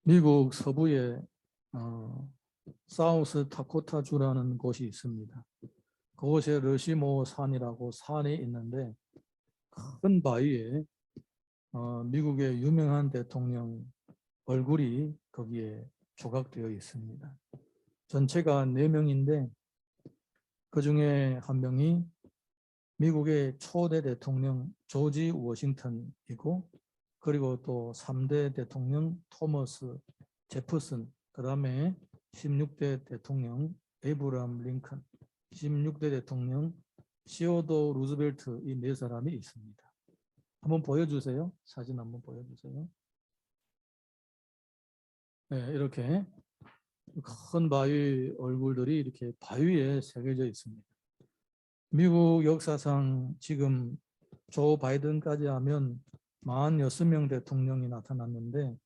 미국 서부에 사우스 다코타주라는 곳이 있습니다. 그곳에 러시모 산이라고 산이 있는데 큰 바위에 미국의 유명한 대통령 얼굴이 거기에 조각되어 있습니다. 전체가 4명인데 그 중에 한 명이 미국의 초대 대통령 조지 워싱턴이고, 그리고 또 3대 대통령 토머스 제퍼슨, 그 다음에 16대 대통령 에이브람 링컨, 16대 대통령 시어도 루즈벨트, 이 4사람이 있습니다. 한번 보여주세요. 사진 한번 보여주세요. 네, 이렇게 큰 바위 얼굴들이 이렇게 바위에 새겨져 있습니다. 미국 역사상 지금 조 바이든까지 하면 46명 대통령이 나타났는데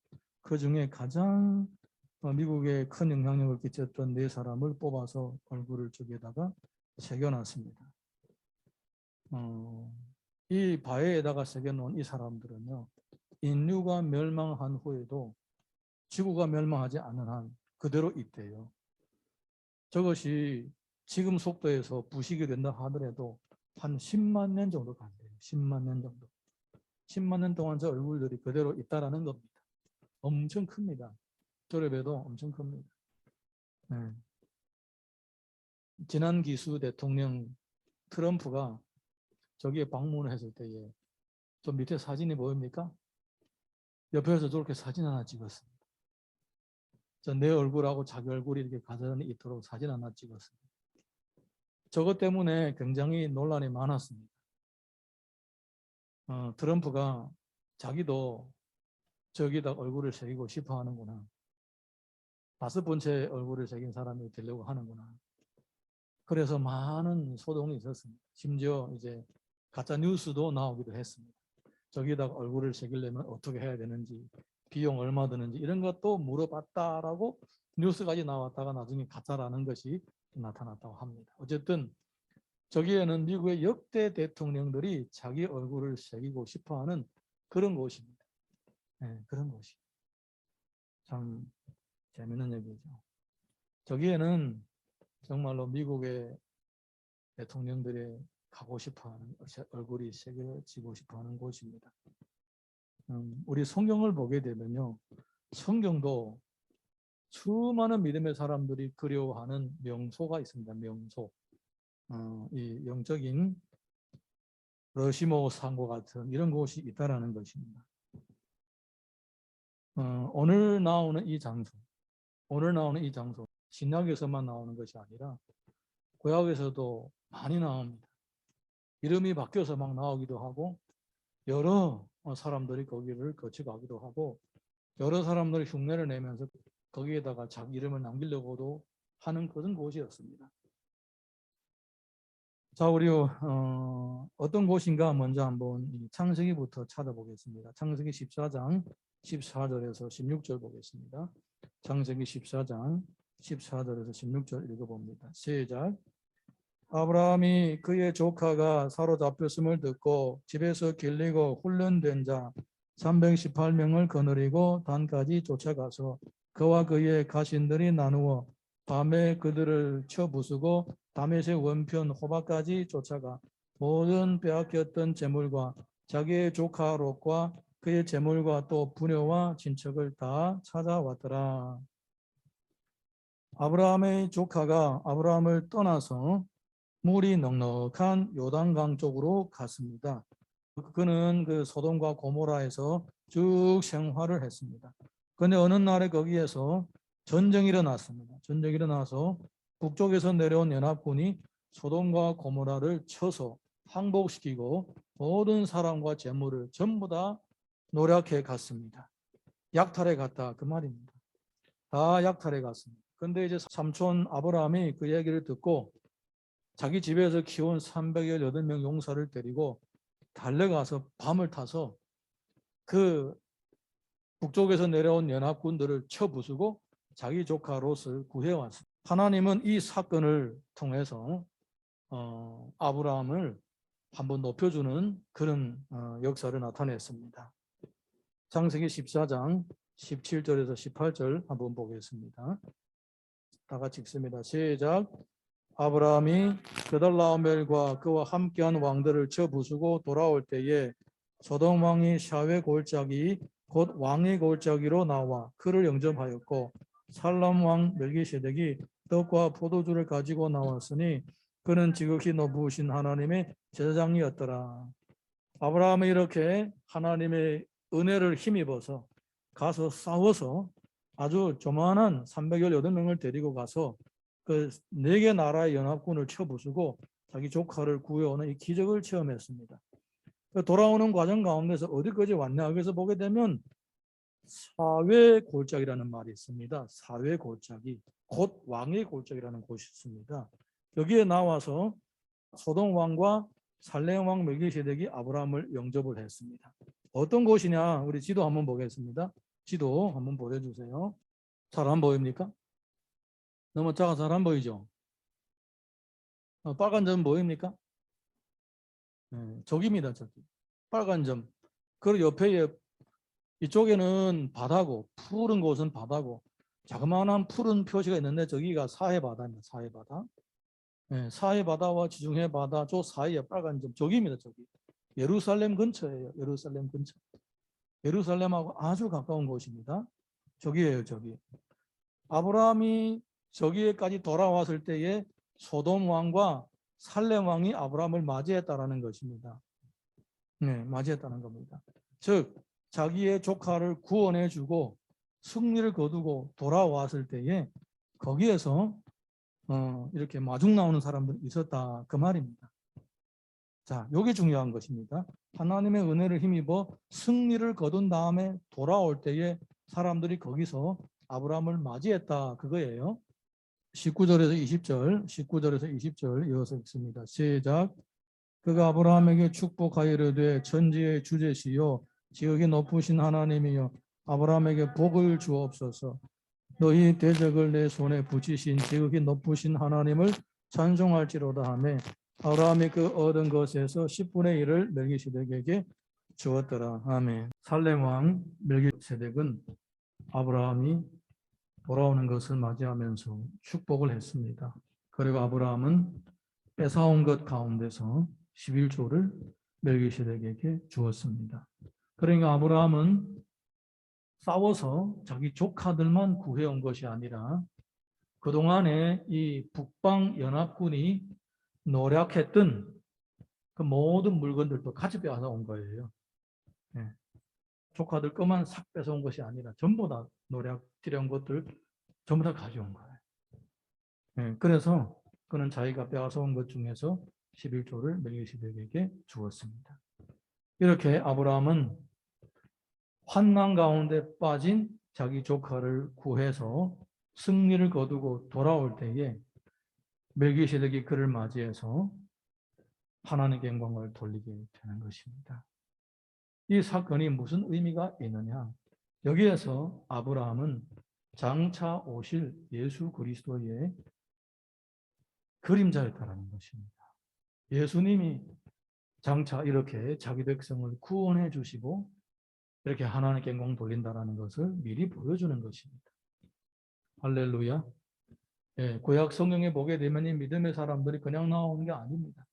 그 중에 가장 미국에 큰 영향력을 끼쳤던 4사람을 뽑아서 얼굴을 저기에다가 새겨놨습니다. 이 바위에다가 새겨놓은 이 사람들은요, 인류가 멸망한 후에도 지구가 멸망하지 않은 한 그대로 있대요. 저것이 지금 속도에서 부식이 된다 하더라도 한 10만 년 정도 간대요. 10만 년 정도. 10만 년 동안 저 얼굴들이 그대로 있다라는 겁니다. 엄청 큽니다. 저래봬도 엄청 큽니다. 네. 지난 기수 대통령 트럼프가 저기에 방문을 했을 때에 저 밑에 사진이 보입니까? 옆에서 저렇게 사진 하나 찍었습니다. 내 얼굴하고 자기 얼굴이 이렇게 가져다니 있도록 사진 하나 찍었습니다. 저것 때문에 굉장히 논란이 많았습니다. 트럼프가 자기도 저기다 얼굴을 새기고 싶어 하는구나. 5번째 얼굴을 새긴 사람이 되려고 하는구나. 그래서 많은 소동이 있었습니다. 심지어 이제 가짜 뉴스도 나오기도 했습니다. 저기다가 얼굴을 새기려면 어떻게 해야 되는지, 비용 얼마 드는지 이런 것도 물어봤다라고 뉴스까지 나왔다가 나중에 가짜라는 것이 나타났다고 합니다. 어쨌든 저기에는 미국의 역대 대통령들이 자기 얼굴을 새기고 싶어하는 그런 곳입니다. 네, 그런 곳이. 참 재밌는 얘기죠. 저기에는 정말로 미국의 대통령들의 가고 싶어하는 얼굴이 새겨지고 싶어하는 곳입니다. 우리 성경을 보게 되면요, 성경도 수많은 믿음의 사람들이 그리워하는 명소가 있습니다. 명소. 이 영적인 러시모 산과 같은 이런 곳이 있다라는 것입니다. 오늘 나오는 이 장소, 신약에서만 나오는 것이 아니라 구약에서도 많이 나옵니다. 이름이 바뀌어서 막 나오기도 하고, 여러 사람들이 거기를 거쳐가기도 하고, 여러 사람들이 흉내를 내면서 거기에다가 자기 이름을 남기려고도 하는 그런 곳이었습니다. 자, 우리 어떤 곳인가 먼저 한번 창세기부터 찾아보겠습니다. 창세기 14장 14절에서 16절 보겠습니다. 창세기 14장 14절에서 16절 읽어봅니다. 시작. 아브라함이 그의 조카가 사로잡혔음을 듣고 집에서 길리고 훈련된 자 318명을 거느리고 단까지 쫓아가서 그와 그의 가신들이 나누어 밤에 그들을 쳐 부수고 다메섹 원편 호바까지 쫓아가 모든 빼앗겼던 재물과 자기의 조카 롯과 그의 재물과 또 부녀와 친척을 다 찾아왔더라. 아브라함의 조카가 아브라함을 떠나서 물이 넉넉한 요단강 쪽으로 갔습니다. 그는 그 소돔과 고모라에서 쭉 생활을 했습니다. 그런데 어느 날에 거기에서 전쟁이 일어났습니다. 전쟁이 일어나서 북쪽에서 내려온 연합군이 소돔과 고모라를 쳐서 항복시키고 모든 사람과 재물을 전부 다 노략해 갔습니다. 약탈해 갔다 그 말입니다. 다 약탈해 갔습니다. 그런데 이제 삼촌 아브라함이 그 얘기를 듣고 자기 집에서 키운 318명 용사를 데리고 달려가서 밤을 타서 그 북쪽에서 내려온 연합군들을 쳐 부수고 자기 조카 롯을 구해왔습니다. 하나님은 이 사건을 통해서 아브라함을 한번 높여주는 그런 역사를 나타냈습니다. 창세기 14장 17절에서 18절 한번 보겠습니다. 다 같이 읽습니다. 시작. 아브라함이 그달라오멜과 그와 함께한 왕들을 쳐 부수고 돌아올 때에 소돔 왕이 샤웨 골짜기 곧 왕의 골짜기로 나와 그를 영접하였고 살람 왕 멜기세덱이 떡과 포도주를 가지고 나왔으니 그는 지극히 높으신 하나님의 제사장이었더라. 아브라함이 이렇게 하나님의 은혜를 힘입어서 가서 싸워서 아주 조만한 318명을 데리고 가서 그 4개 나라의 연합군을 쳐부수고 자기 조카를 구해오는 이 기적을 체험했습니다. 돌아오는 과정 가운데서 어디까지 왔냐 여기서 보게 되면 사회 골짜기라는 말이 있습니다. 사회 골짜기, 곧 왕의 골짜기라는 곳이 있습니다. 여기에 나와서 소돔 왕과 살렘 왕 멜기세덱이 아브라함을 영접을 했습니다. 어떤 곳이냐? 우리 지도 한번 보겠습니다. 지도 한번 보여주세요. 잘 안 보입니까? 너무 작아서 잘 안 보이죠? 빨간 점 보입니까? 네, 저기입니다. 저기 빨간 점. 그 옆에 이쪽에는 바다고 푸른 곳은 바다고 자그마한 푸른 표시가 있는데 저기가 사해 바다입니다. 사해 바다. 네, 사해 바다와 지중해 바다 저 사이에 빨간 점 저기입니다. 저기 예루살렘 근처예요. 예루살렘 근처. 예루살렘하고 아주 가까운 곳입니다. 저기예요. 저기. 아브라함이 저기에까지 돌아왔을 때에 소돔 왕과 살렘 왕이 아브라함을 맞이했다라는 것입니다. 네, 맞이했다는 겁니다. 즉 자기의 조카를 구원해주고 승리를 거두고 돌아왔을 때에 거기에서 이렇게 마중 나오는 사람들이 있었다 그 말입니다. 자, 이게 중요한 것입니다. 하나님의 은혜를 힘입어 승리를 거둔 다음에 돌아올 때에 사람들이 거기서 아브라함을 맞이했다 그거예요. 19절에서 20절 이어서 읽습니다. 시작. 그가 아브라함에게 축복하이르되 천지의 주제시요 지극히 높으신 하나님이여 아브라함에게 복을 주옵소서. 너희 대적을 내 손에 붙이신 지극히 높으신 하나님을 찬송할지로다 하며 아브라함이 그 얻은 것에서 10분의 1을 멜기세덱에게 주었더라. 아멘. 살렘 왕 멜기세덱은 아브라함이 돌아오는 것을 맞이하면서 축복을 했습니다. 그리고 아브라함은 뺏어온 것 가운데서 11조를 멜기세덱에게 주었습니다. 그러니까 아브라함은 싸워서 자기 조카들만 구해온 것이 아니라 그동안에 이 북방 연합군이 노략했던 그 모든 물건들도 같이 빼앗아 온 거예요. 네. 조카들 것만 싹 뺏어온 것이 아니라 전부 다 노략질한 것들 전부 다 가져온 거예요. 네. 그래서 그는 자기가 빼앗아온 것 중에서 11조를 멜기세덱에게 주었습니다. 이렇게 아브라함은 환난 가운데 빠진 자기 조카를 구해서 승리를 거두고 돌아올 때에 멜기세덱이 그를 맞이해서 하나님께 영광을 돌리게 되는 것입니다. 이 사건이 무슨 의미가 있느냐? 여기에서 아브라함은 장차 오실 예수 그리스도의 그림자였다는 것입니다. 예수님이 장차 이렇게 자기 백성을 구원해 주시고 이렇게 하나님께 영광 돌린다는 것을 미리 보여주는 것입니다. 할렐루야. 예, 구약 성경에 보게 되면 이 믿음의 사람들이 그냥 나오는 게 아닙니다.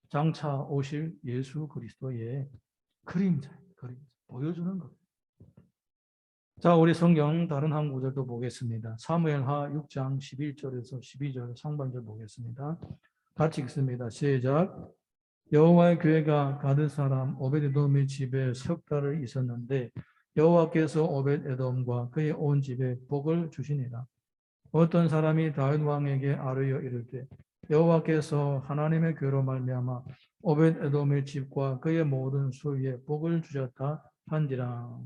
장차 오실 예수 그리스도의 그림자 보여주는 것. 자, 우리 성경 다른 한 구절도 보겠습니다. 사무엘하 6장 11절에서 12절 상반절 보겠습니다. 같이 읽습니다. 시작. 여호와의 교회가 가드 사람 오벳에돔의 집에 석 달을 있었는데 여호와께서 오벳에돔과 그의 온 집에 복을 주시니라. 어떤 사람이 다윗 왕에게 아뢰어 이르되 여호와께서 하나님의 교회로 말미암아 오벳에돔의 집과 그의 모든 소유에 복을 주셨다 한지라.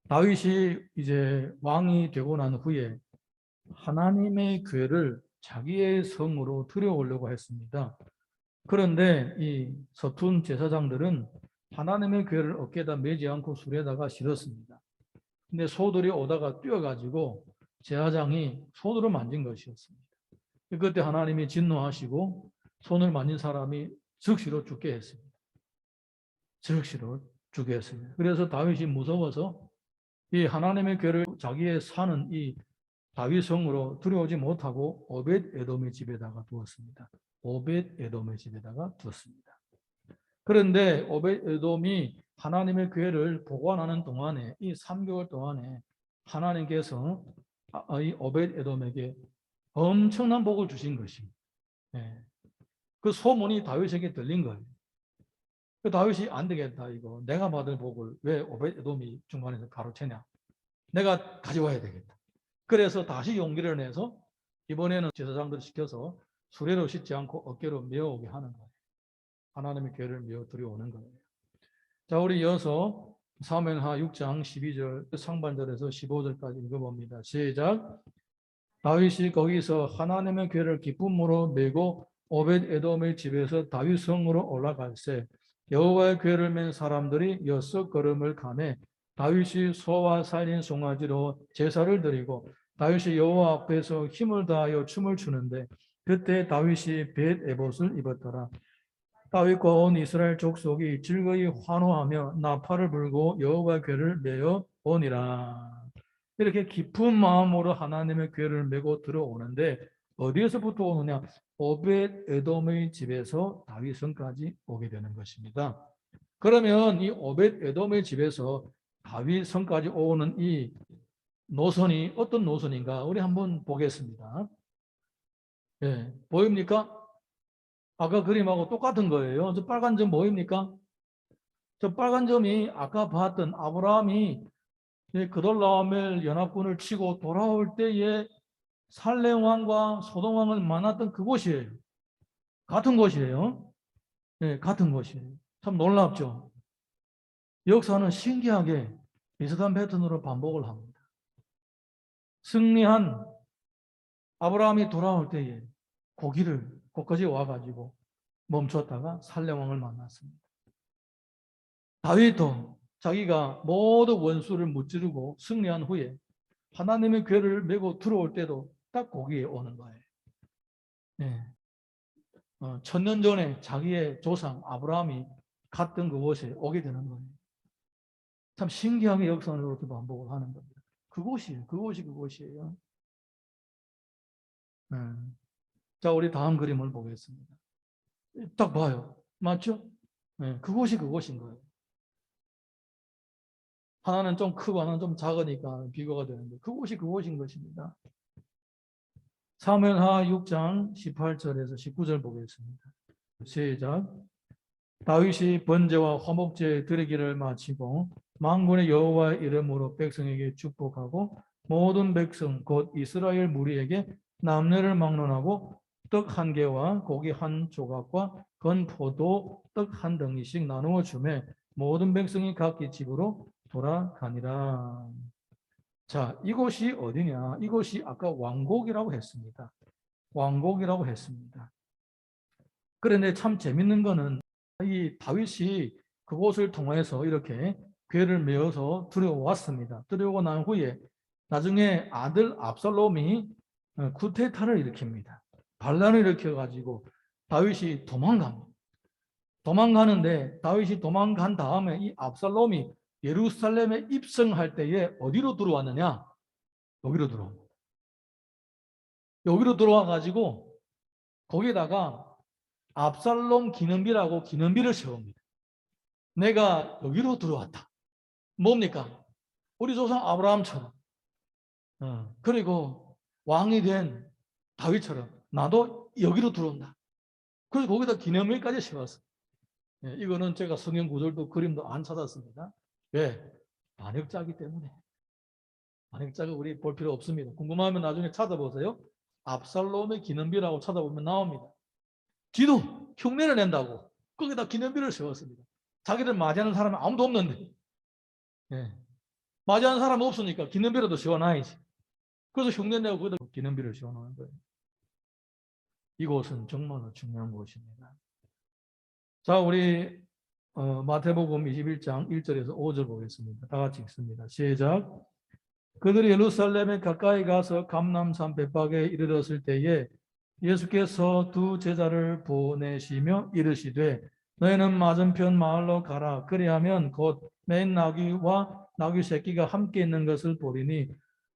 다윗이 이제 왕이 되고 난 후에 하나님의 교회를 자기의 성으로 들여오려고 했습니다. 그런데 이 서툰 제사장들은 하나님의 교회를 어깨에다 매지 않고 수레에다가 실었습니다. 근데 소들이 오다가 뛰어가지고 제사장이 손으로 만진 것이었습니다. 그때 하나님이 진노하시고 손을 만진 사람이 즉시로 죽게 했습니다. 즉시로 죽게 했습니다. 그래서 다윗이 무서워서 이 하나님의 교회를 자기의 사는 이 다윗 성으로 들여오지 못하고 오벳 에돔의 집에다가 두었습니다. 오벳 에돔의 집에다가 두었습니다. 그런데 오벳 에돔이 하나님의 교회를 보관하는 동안에 이 3개월 동안에 하나님께서 이 오벳 에돔에게 엄청난 복을 주신 것입니다. 그 소문이 다윗에게 들린 거예요. 그 다윗이 안 되겠다 이거 내가 받을 복을 왜 오벳 에돔이 중간에서 가로채냐. 내가 가져와야 되겠다. 그래서 다시 용기를 내서 이번에는 제사장들을 시켜서 수레로 싣지 않고 어깨로 메어오게 하는 거예요. 하나님의 교회를 메어 들여오는 거예요. 자, 우리 이어서 사무엘하 6장 12절 상반절에서 15절까지 읽어봅니다. 시작. 다윗이 거기서 하나님의 교회를 기쁨으로 메고 오벳 에돔의 집에서 다윗 성으로 올라갈새 여호와의 교회를 맨 사람들이 6걸음을 가매 다윗이 소와 살린 송아지로 제사를 드리고 다윗이 여호와 앞에서 힘을 다하여 춤을 추는데 그때 다윗이 벳 에봇을 입었더라. 다윗과 온 이스라엘 족속이 즐거이 환호하며 나팔을 불고 여호와의 궤를 메어 오니라. 이렇게 깊은 마음으로 하나님의 궤를 메고 들어오는데 어디에서부터 오느냐? 오벳 에돔의 집에서 다윗 성까지 오게 되는 것입니다. 그러면 이 오벳 에돔의 집에서 다윗 성까지 오는 이 노선이 어떤 노선인가? 우리 한번 보겠습니다. 예, 보입니까? 아까 그림하고 똑같은 거예요. 저 빨간 점 보입니까? 저 빨간 점이 아까 봤던 아브라함이 그돌라오멜 연합군을 치고 돌아올 때에 살렘 왕과 소돔 왕을 만났던 그곳이에요. 같은 곳이에요. 네, 같은 곳이에요. 참 놀랍죠. 역사는 신기하게 비슷한 패턴으로 반복을 합니다. 승리한 아브라함이 돌아올 때에 고기를 곳까지 와가지고 멈췄다가 살렘 왕을 만났습니다. 다윗도 자기가 모든 원수를 무찌르고 승리한 후에 하나님의 궤를 메고 들어올 때도 딱 거기에 오는 거예요. 네. 1000년 전에 자기의 조상 아브라함이 갔던 그곳에 오게 되는 거예요. 참 신기하게 역사는 이렇게 반복을 하는 겁니다. 그곳이에요. 그곳이에요. 자, 우리 다음 그림을 보겠습니다. 딱 봐요. 맞죠? 네, 그곳인 거예요. 하나는 좀 크고 하나는 좀 작으니까 비교가 되는데 그곳인 것입니다. 사무엘하 6장 18절에서 19절 보겠습니다. 시작. 다윗이 번제와 화목제 드리기를 마치고 만군의 여호와의 이름으로 백성에게 축복하고 모든 백성 곧 이스라엘 무리에게 남녀를 막론하고 떡 1개와 고기 1조각과 건포도 떡 1덩이씩 나누어 주매 모든 백성이 각기 집으로 돌아가니라. 자, 이곳이 어디냐? 이곳이 아까 왕곡이라고 했습니다. 왕곡이라고 했습니다. 그런데 참 재밌는 거는 이 다윗이 그곳을 통해서 이렇게 궤를 메어서 들여왔습니다. 들여오고 난 후에 나중에 아들 압살롬이 쿠데타를 일으킵니다. 반란을 일으켜가지고 다윗이 도망갑니다. 도망가는데 다윗이 도망간 다음에 이 압살롬이 예루살렘에 입성할 때에 어디로 들어왔느냐? 여기로 들어옵니다. 여기로 들어와가지고 거기다가 압살롬 기념비라고 기념비를 세웁니다. 내가 여기로 들어왔다. 뭡니까? 우리 조상 아브라함처럼 그리고 왕이 된 다윗처럼 나도 여기로 들어온다. 그래서 거기다 기념비까지 세웠어요. 이거는 제가 성경 구절도 그림도 안 찾았습니다. 왜? 반역자이기 때문에. 반역자가 우리 볼 필요 없습니다. 궁금하면 나중에 찾아보세요. 압살롬의 기념비라고 찾아보면 나옵니다. 뒤도 흉내를 낸다고 거기다 기념비를 세웠습니다. 자기를 맞이하는 사람은 아무도 없는데 맞이하는 사람 없으니까 기념비라도 세워놔야지. 그래서 흉내내고 거기다 기념비를 세워놓는 거예요. 이곳은 정말로 중요한 곳입니다. 자, 우리 마태복음 21장 1절에서 5절 보겠습니다. 다 같이 읽습니다. 시작. 그들이 예루살렘에 가까이 가서 감람산 벳박에 이르렀을 때에 예수께서 두 제자를 보내시며 이르시되 너희는 맞은편 마을로 가라. 그리하면 곧 맨 나귀와 나귀 새끼가 함께 있는 것을 보리니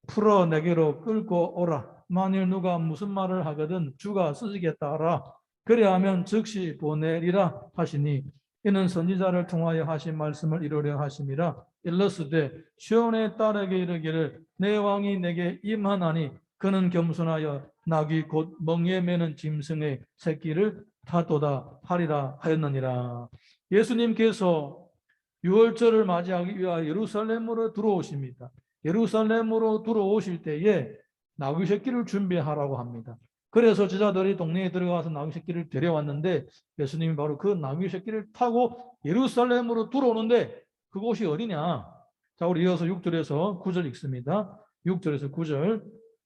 풀어 내게로 끌고 오라. 만일 누가 무슨 말을 하거든 주가 쓰시겠다 하라. 그래하면 즉시 보내리라 하시니 이는 선지자를 통하여 하신 말씀을 이루려 하심이라. 일러스되 시온의 딸에게 이르기를 내 왕이 내게 임하나니 그는 겸손하여 나귀 곧 멍에 매는 짐승의 새끼를 타도다 하리라 하였느니라. 예수님께서 유월절을 맞이하기 위하여 예루살렘으로 들어오십니다. 예루살렘으로 들어오실 때에 나귀 새끼를 준비하라고 합니다. 그래서 제자들이 동네에 들어가서 나귀 새끼를 데려왔는데 예수님이 바로 그 나귀 새끼를 타고 예루살렘으로 들어오는데 그곳이 어디냐? 자, 우리 이어서 6절에서 9절 읽습니다. 6절에서 9절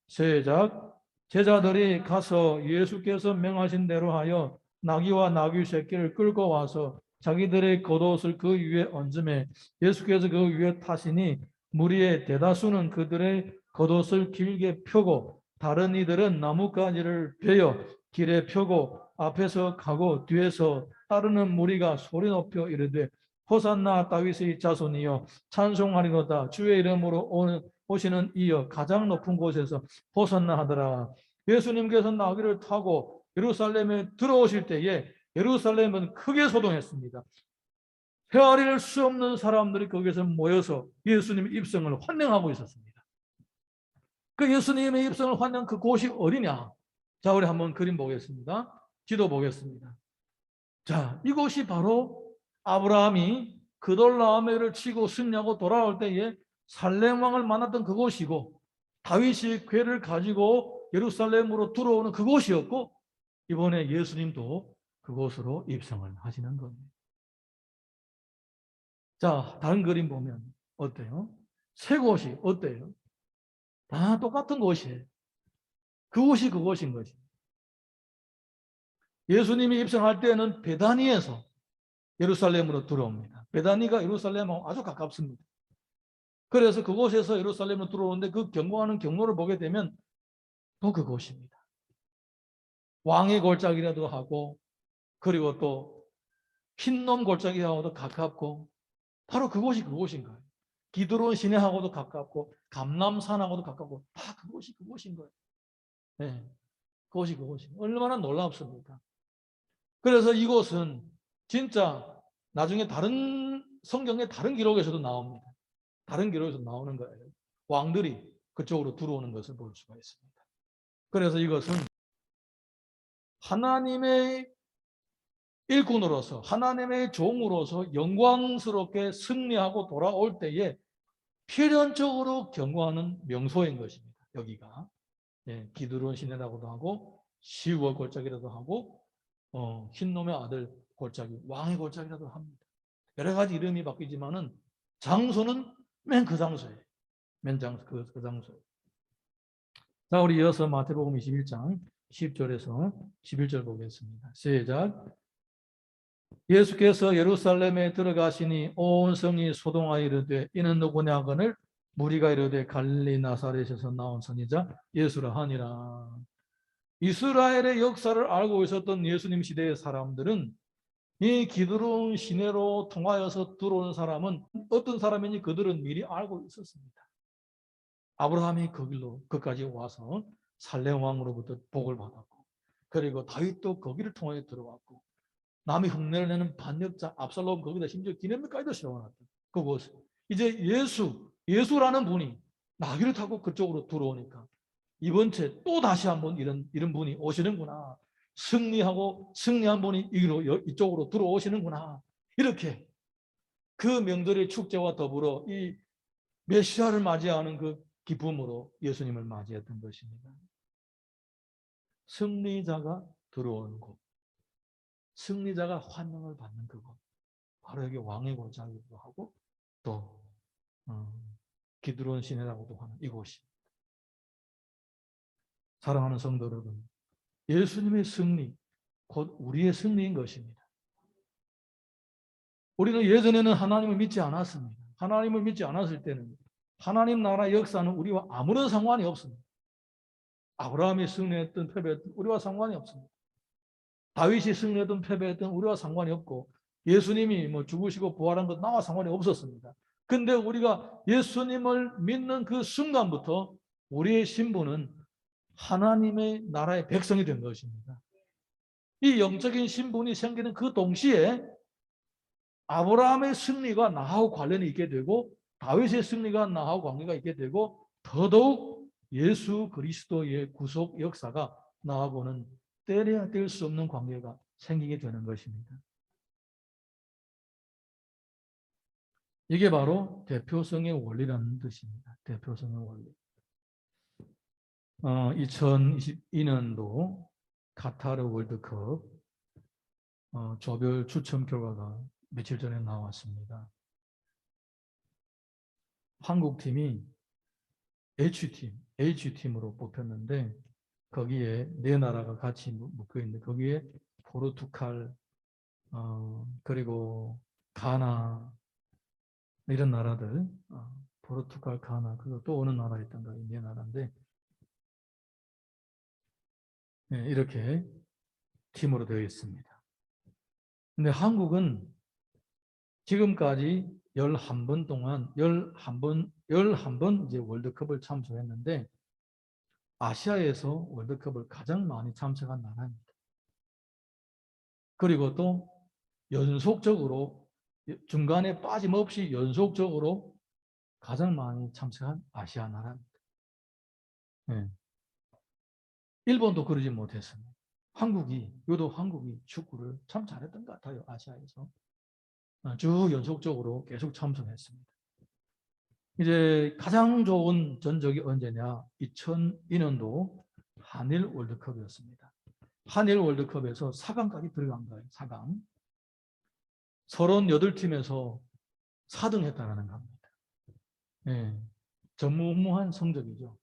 시작. 제자들이 가서 예수께서 명하신 대로 하여 나귀와 나귀 새끼를 끌고 와서 자기들의 겉옷을 그 위에 얹음에 예수께서 그 위에 타시니 무리의 대다수는 그들의 겉옷을 길게 펴고 다른 이들은 나뭇가지를 베어 길에 펴고 앞에서 가고 뒤에서 따르는 무리가 소리 높여 이르되 호산나 다윗의 자손이여 찬송하리로다. 주의 이름으로 오시는 이여 가장 높은 곳에서 호산나 하더라. 예수님께서 나귀를 타고 예루살렘에 들어오실 때에 예루살렘은 크게 소동했습니다. 헤아릴 수 없는 사람들이 거기서 모여서 예수님의 입성을 환영하고 있었습니다. 그 예수님의 입성을 환영한 그 곳이 어디냐? 자, 우리 한번 그림 보겠습니다. 지도 보겠습니다. 자, 이곳이 바로 아브라함이 그돌라오메를 치고 승리하고 돌아올 때에 살렘 왕을 만났던 그곳이고 다윗이 궤를 가지고 예루살렘으로 들어오는 그곳이었고 이번에 예수님도 그곳으로 입성을 하시는 겁니다. 자, 다른 그림 보면 어때요? 세 곳이 어때요? 다 똑같은 곳이에요. 그곳이 그곳인 거지. 예수님이 입성할 때는 베다니에서 예루살렘으로 들어옵니다. 베다니가 예루살렘하고 아주 가깝습니다. 그래서 그곳에서 예루살렘으로 들어오는데 그 경고하는 경로를 보게 되면 또 그곳입니다. 왕의 골짜기라도 하고 그리고 또 흰놈 골짜기하고도 가깝고 바로 그곳이 그곳인 거예요. 기드론 시내하고도 가깝고 감람산하고도 가깝고 다 그곳이 그곳인 거예요. 네, 그곳이 그곳이 얼마나 놀랍습니까? 그래서 이곳은 진짜 나중에 다른 성경의 다른 기록에서도 나옵니다. 다른 기록에서 나오는 거예요. 왕들이 그쪽으로 들어오는 것을 볼 수가 있습니다. 그래서 이것은 하나님의 일꾼으로서 하나님의 종으로서 영광스럽게 승리하고 돌아올 때에 필연적으로 경고하는 명소인 것입니다. 여기가 기드론 시내라고도 하고 시월 골짜기라도 하고 흰놈의 아들 골짜기, 왕의 골짜기라도 합니다. 여러 가지 이름이 바뀌지만은 장소는 맨 그 장소예요. 맨 장소 그 장소예요. 자, 우리 이어서 마태복음 21장 10절에서 11절 보겠습니다. 시작. 예수께서 예루살렘에 들어가시니 온 성이 소동하여 이르되 이는 누구냐 하거늘 무리가 이르되 갈릴리 나사렛에서 나온 선지자 예수라 하니라. 이스라엘의 역사를 알고 있었던 예수님 시대의 사람들은 이 기드론 시내로 통하여서 들어오는 사람은 어떤 사람인지 그들은 미리 알고 있었습니다. 아브라함이 그 길로 그까지 와서 살렘 왕으로부터 복을 받았고 그리고 다윗도 거기를 통하여 들어왔고 남이 흉내를 내는 반역자 압살롬 거기다 심지어 기념비까지도 세워놨다. 그곳 이제 예수라는 분이 나귀를 타고 그쪽으로 들어오니까 이번 주에 또 다시 한번 이런 분이 오시는구나. 승리한 분이 이쪽으로 들어오시는구나. 이렇게 그 명절의 축제와 더불어 이 메시아를 맞이하는 그 기쁨으로 예수님을 맞이했던 것입니다. 승리자가 들어오는 곳, 승리자가 환영을 받는 그곳, 바로 여기 왕의 골짜기도 하고 또 기드론 시내라고도 하는 이곳입니다. 사랑하는 성도 여러분, 예수님의 승리, 곧 우리의 승리인 것입니다. 우리는 예전에는 하나님을 믿지 않았습니다. 하나님을 믿지 않았을 때는 하나님 나라 역사는 우리와 아무런 상관이 없습니다. 아브라함이 승리했든 패배했든 우리와 상관이 없습니다. 다윗이 승리했든 패배했든 우리와 상관이 없고 예수님이 죽으시고 부활한 것 나와 상관이 없었습니다. 근데 우리가 예수님을 믿는 그 순간부터 우리의 신분은 하나님의 나라의 백성이 된 것입니다. 이 영적인 신분이 생기는 그 동시에 아브라함의 승리가 나하고 관련이 있게 되고 다윗의 승리가 나하고 관계가 있게 되고 더더욱 예수 그리스도의 구속 역사가 나하고는 떼려야 뗄 수 없는 관계가 생기게 되는 것입니다. 이게 바로 대표성의 원리라는 뜻입니다. 대표성의 원리. 2022년도 카타르 월드컵 조별 추첨 결과가 며칠 전에 나왔습니다. 한국팀이 H팀으로 뽑혔는데 거기에 네 나라가 같이 묶여 있는데 거기에 포르투갈, 그리고 가나 이런 나라들, 포르투갈, 가나, 그리고 또 어느 나라 있던가 네 나라인데 네, 이렇게 팀으로 되어 있습니다. 근데 한국은 지금까지 11번 동안 11번 이제 월드컵을 참석했는데 아시아에서 월드컵을 가장 많이 참석한 나라입니다. 그리고 또 연속적으로 중간에 빠짐없이 연속적으로 가장 많이 참석한 아시아 나라입니다. 네. 일본도 그러지 못했습니다. 유독 한국이 축구를 참 잘했던 것 같아요. 아시아에서. 쭉 연속적으로 계속 참석했습니다. 이제 가장 좋은 전적이 언제냐? 2002년도 한일 월드컵이었습니다. 한일 월드컵에서 4강까지 들어간 거예요. 4강. 38팀에서 4등 했다는 겁니다. 네. 전무후무한 성적이죠.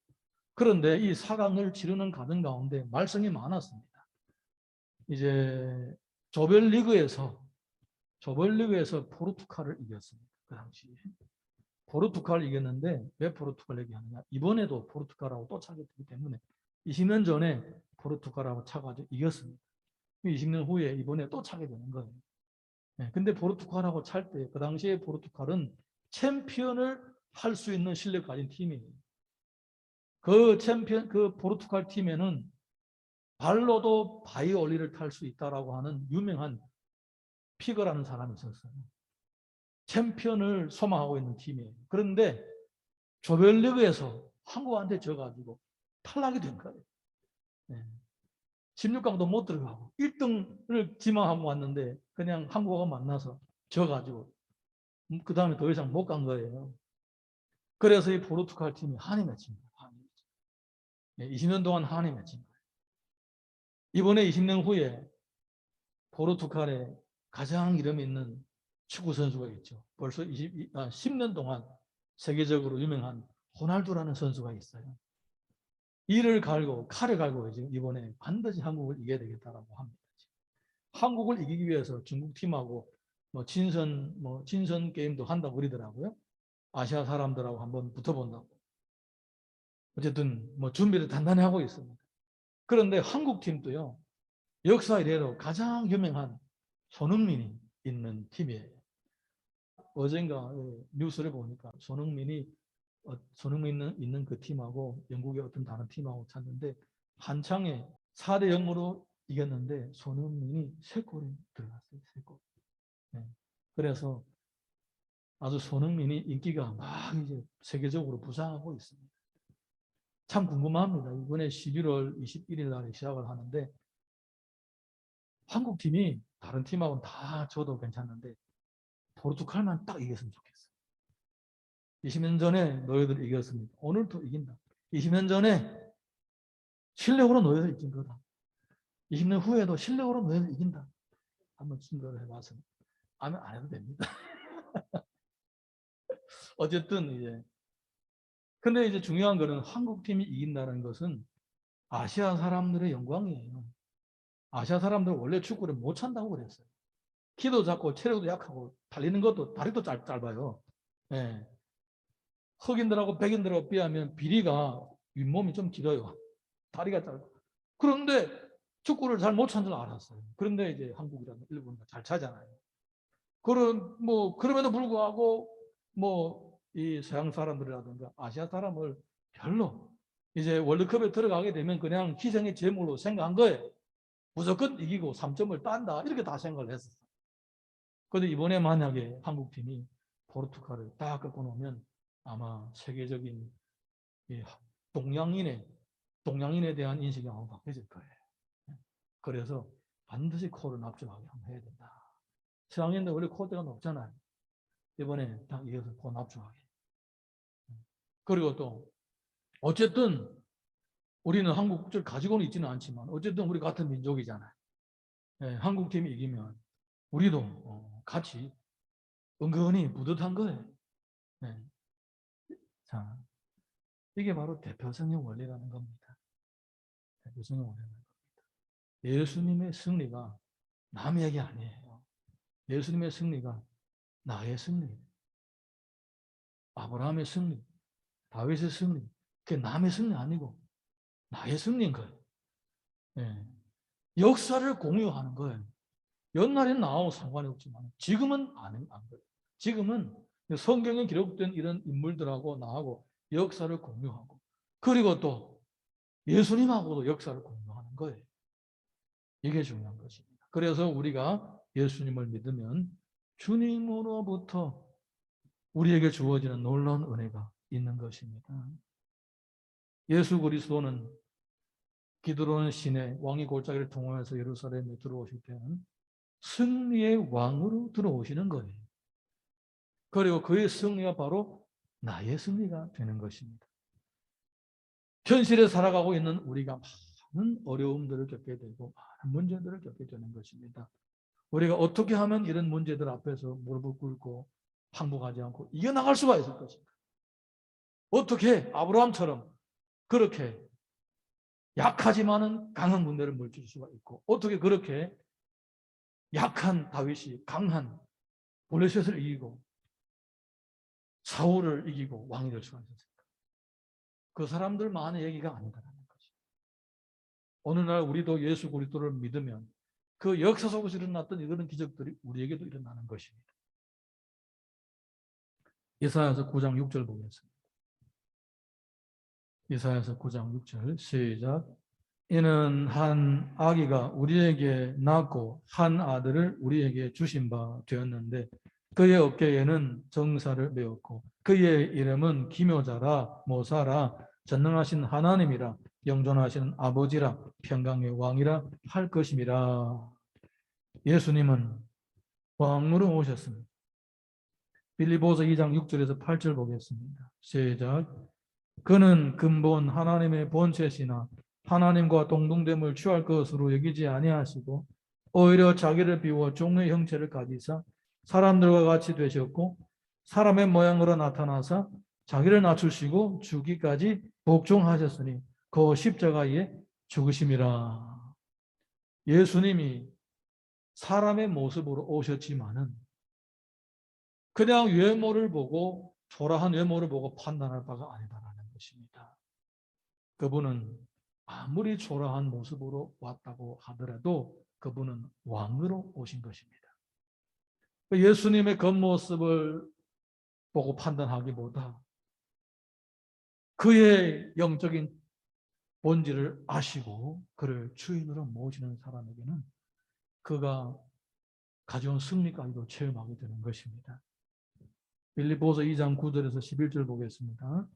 그런데 이 4강을 치르는 과정 가운데 말썽이 많았습니다. 이제 조별리그에서 포르투갈을 이겼습니다. 그 당시에. 포르투갈을 이겼는데 왜 포르투갈을 얘기하느냐? 이번에도 포르투갈하고 또 차겠기 때문에 20년 전에 포르투갈하고 차가지고 이겼습니다. 20년 후에 이번에 또 차게 되는 거예요. 네, 근데 포르투갈하고 찰 때 그 당시에 포르투갈은 챔피언을 할 수 있는 실력 가진 팀이에요. 그 포르투갈 팀에는 발로도 바이올린을 탈 수 있다라고 하는 유명한 피거라는 사람이 있었어요. 챔피언을 소망하고 있는 팀이에요. 그런데 조별리그에서 한국한테 져가지고 탈락이 된 거예요. 네. 16강도 못 들어가고 1등을 지망하고 왔는데 그냥 한국하고 만나서 져가지고 그 다음에 더 이상 못 간 거예요. 그래서 이 포르투갈 팀이 한이 맺힌 거예요. 한이. 네, 20년 동안 한이 맺힌 거예요. 이번에 20년 후에 포르투갈에 가장 이름 있는 축구 선수가 있죠. 벌써 10년 동안 세계적으로 유명한 호날두라는 선수가 있어요. 칼을 갈고 지금 이번에 반드시 한국을 이겨야 되겠다라고 합니다. 한국을 이기기 위해서 중국 팀하고 진선 게임도 한다고 그러더라고요. 아시아 사람들하고 한번 붙어본다고. 어쨌든 준비를 단단히 하고 있습니다. 그런데 한국 팀도요. 역사 이래로 가장 유명한 손흥민이 있는 팀이에요. 어젠가 뉴스를 보니까 손흥민이 있는 그 팀하고 영국의 어떤 다른 팀하고 찼는데 한창에 4대 0으로 이겼는데 손흥민이 3골이 들어갔어요. 3골. 네. 그래서 아주 손흥민이 인기가 막 이제 세계적으로 부상하고 있습니다. 참 궁금합니다. 이번에 11월 21일 날에 시작을 하는데 한국 팀이 다른 팀하고는 다 져도 괜찮는데 포르투갈만 딱 이겼으면 좋겠어요. 20년 전에 너희들 이겼습니다. 오늘도 이긴다. 20년 전에 실력으로 너희들 이긴 거다. 20년 후에도 실력으로 너희들 이긴다. 한번 증거를 해봐서 아면 안 해도 됩니다. 어쨌든 근데 이제 중요한 거는 한국 팀이 이긴다는 것은 아시아 사람들의 영광이에요. 아시아 사람들은 원래 축구를 못 찬다고 그랬어요. 키도 작고 체력도 약하고 달리는 것도 다리도 짧아요. 네. 흑인들하고 백인들하고 비하면 비리가 윗몸이 좀 길어요. 다리가 짧아. 그런데 축구를 잘 못 찬 줄 알았어요. 그런데 이제 한국이랑 일본이 잘 차잖아요. 그럼에도 불구하고 뭐 이 서양 사람들이라든가 아시아 사람을 별로 이제 월드컵에 들어가게 되면 그냥 희생의 제물로 생각한 거예요. 무조건 이기고 3점을 딴다 이렇게 다 생각을 했었어요. 그런데 이번에 만약에 한국팀이 포르투갈을 딱 꺾고 놓으면 아마 세계적인 이 동양인에 대한 인식이 아마 바뀌어질 거예요. 그래서 반드시 코를 납작하게 한번 해야 된다. 서양인들 원래 코대가 높잖아요. 이번에 딱 이어서 코 납작하게. 그리고 또 어쨌든 우리는 한국 국적을 가지고는 있지는 않지만 어쨌든 우리 같은 민족이잖아요. 네, 한국팀이 이기면 우리도 같이 은근히 뿌듯한 거예요. 네. 자, 이게 바로 대표성의 원리라는 겁니다. 대표성의 원리라는 겁니다. 예수님의 승리가 남의 얘기 아니에요. 예수님의 승리가 나의 승리. 아브라함의 승리, 다윗의 승리. 그게 남의 승리 아니고 나의 승리인 거예요. 네. 역사를 공유하는 거예요. 옛날에는 나하고 상관이 없지만 지금은 안 그래요. 지금은 성경에 기록된 이런 인물들하고 나하고 역사를 공유하고 그리고 또 예수님하고도 역사를 공유하는 거예요. 이게 중요한 것입니다. 그래서 우리가 예수님을 믿으면 주님으로부터 우리에게 주어지는 놀라운 은혜가 있는 것입니다. 예수 그리스도는 기드론 시내 왕이 골짜기를 통하여서 예루살렘에 들어오실 때는 승리의 왕으로 들어오시는 거예요. 그리고 그의 승리가 바로 나의 승리가 되는 것입니다. 현실에 살아가고 있는 우리가 많은 어려움들을 겪게 되고 많은 문제들을 겪게 되는 것입니다. 우리가 어떻게 하면 이런 문제들 앞에서 무릎을 꿇고 항복하지 않고 이겨나갈 수가 있을 것인가? 어떻게 아브라함처럼 그렇게 약하지만은 강한 군대를 물질 수가 있고 어떻게 그렇게 약한 다윗이 강한 블레셋을 이기고 사울을 이기고 왕이 될 수가 있었을까? 그 사람들만의 얘기가 아니다라는 거죠. 오늘날 우리도 예수 그리스도를 믿으면 그 역사 속에서 일어났던 이런 기적들이 우리에게도 일어나는 것입니다. 이사야서 9장 6절 보겠습니다. 이사야서 9장 6절 시작. 이는 한 아기가 우리에게 낳고 한 아들을 우리에게 주신 바 되었는데 그의 어깨에는 정사를 메었고 그의 이름은 기묘자라 모사라 전능하신 하나님이라 영존하신 아버지라 평강의 왕이라 할 것임이라. 예수님은 왕으로 오셨습니다. 빌립보서 2장 6절에서 8절 보겠습니다. 시작. 그는 근본 하나님의 본체시나 하나님과 동등됨을 취할 것으로 여기지 아니하시고 오히려 자기를 비워 종의 형체를 가지사 사람들과 같이 되셨고 사람의 모양으로 나타나사 자기를 낮추시고 죽기까지 복종하셨으니 그 십자가에 죽으심이라. 예수님이 사람의 모습으로 오셨지만은 그냥 외모를 보고 초라한 외모를 보고 판단할 바가 아니다라는 것입니다. 그분은 아무리 초라한 모습으로 왔다고 하더라도 그분은 왕으로 오신 것입니다. 예수님의 겉모습을 보고 판단하기보다 그의 영적인 본질을 아시고 그를 주인으로 모시는 사람에게는 그가 가져온 승리까지도 체험하게 되는 것입니다. 빌립보서 2장 9절에서 11절 보겠습니다.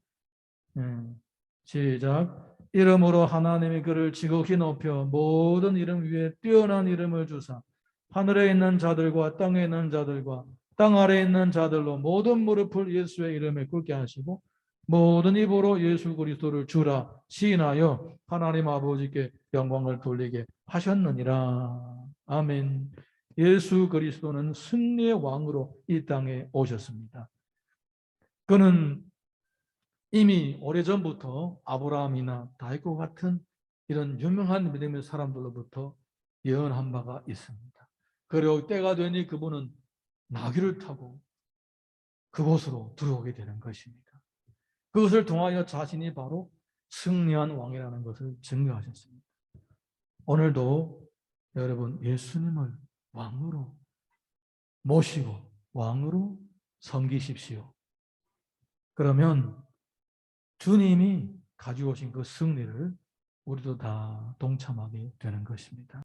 시작. 이름으로 하나님이 그를 지극히 높여 모든 이름 위에 뛰어난 이름을 주사 하늘에 있는 자들과 땅에 있는 자들과 땅 아래에 있는 자들로 모든 무릎을 예수의 이름에 꿇게 하시고 모든 입으로 예수 그리스도를 주라 시인하여 하나님 아버지께 영광을 돌리게 하셨느니라. 아멘. 예수 그리스도는 승리의 왕으로 이 땅에 오셨습니다. 그는 이미 오래전부터 아브라함이나 다윗과 같은 이런 유명한 믿음의 사람들로부터 예언한 바가 있습니다. 그리고 때가 되니 그분은 나귀를 타고 그곳으로 들어오게 되는 것입니다. 그것을 통하여 자신이 바로 승리한 왕이라는 것을 증거하셨습니다. 오늘도 여러분 예수님을 왕으로 모시고 왕으로 섬기십시오. 그러면 주님이 가지고 오신 그 승리를 우리도 다 동참하게 되는 것입니다.